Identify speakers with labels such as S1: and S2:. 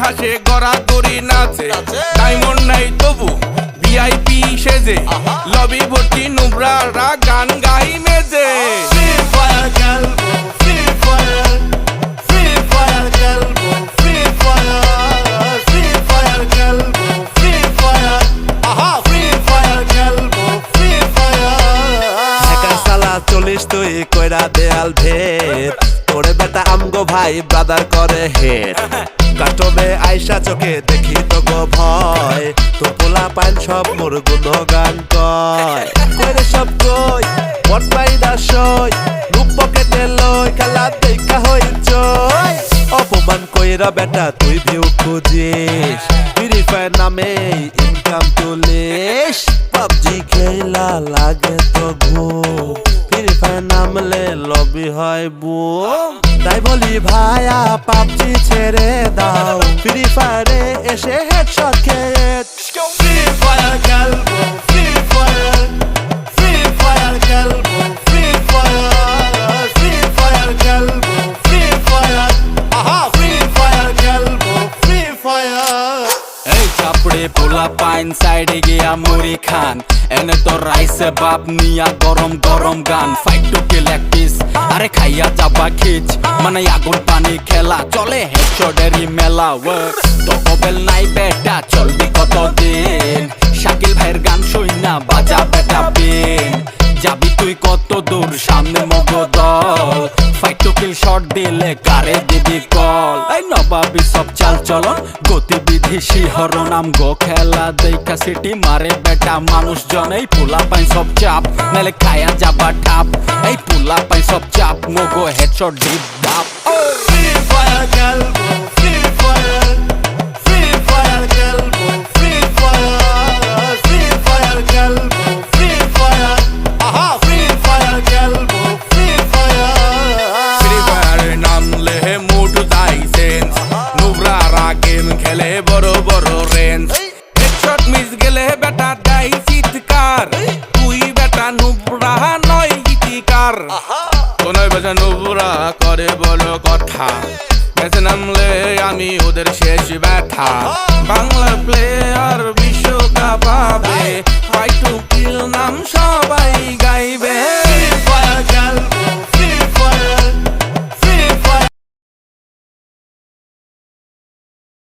S1: হাসে গড়াগড়ি নাচে ডায়মন্ড নাই তবু ভিআইপি সেজে লবি ভর্তি নুবরারা গান গাই মেজে
S2: Free fire খেলবো free fire free fire খেলবো free fire free fire খেলবো free fire free fire খেলবো free fire
S3: একা সালা চলিস তুই কইরা দেয়াল ভেদ তোরে বেটা আমগো ভাই ব্রাদার করে হেড কাটবে আইসা চোখে দেখি তো গো ভয় তোর পোলা পাইন সব মোর গুণগান কয় কইরে সব কই বট পাইদা সই রূপ পকেটে লই খেলা দেখা হই জয় অপমান কইরা বেটা তুই ভিউ খুঁজিস ফ্রি ফায়ার নামে ইনকাম তুলিস পাবজি খেলা লাগে তো ঘুম ফ্রি ফায়ার নামলে লবি হয় বুম তাই বলি ভাইয়া পাবজি ছেড়ে দাও ফ্রি ফায়ারে এসে হেডশট খেয়ে
S2: Free fire খেলবো free fire free fire খেলবো free fire free fire খেলবো free fire free fire খেলবো free fire
S1: এই চাপড়ে পোলা পাইন সাইডে গিয়া মুড়ি খান এনে তো রাইসে বাপ নিয়া গরম গরম গান ফাইট টু কিল এক পিস আরে খাইয়া যাবা খিচ মানে আগুন পানি খেলা চলে হেডশটেরই মেলা তো কবেল নাই বেটা চলবি কতদিন শাকিল ভাইয়ের গান শুই না বাজা বেটা পিন যাবি তুই কত দূর সামনে মগ দল ফাইট টু কিল শট দিলে কারে দিবি কল এই নবাবি সব চাল চলন গতিবিধি শিহরণ আমগো খেলা দেখা সিটি মারে বেটা মানুষজন এই পোলা পাই সব চাপ নালে খায়া যাবা ঠাপ এই পোলা পাই সব চাপ মগো হেডশট ডিপ ডাপ
S2: Free fire খেলবো free fire free fire খেলবো free fire free fire খেলবো free fire free fire খেলবো free fire
S1: ফ্রি ফায়ারে নামলে মুড যাই সেন্স নুবরারা গেম খেলে বড় বড় রেঞ্জ হেডশট মিস গেলে বেটা দাই চিৎকার তুই বেটা নুবরা নয় গীতিকার কোনয় বেটা নুবরা করে বলো কথা ম্যাচে নামলে আমি ওদের শেষ ব্যথা বাংলার প্লেয়ার বিশ্বকাপ পাবে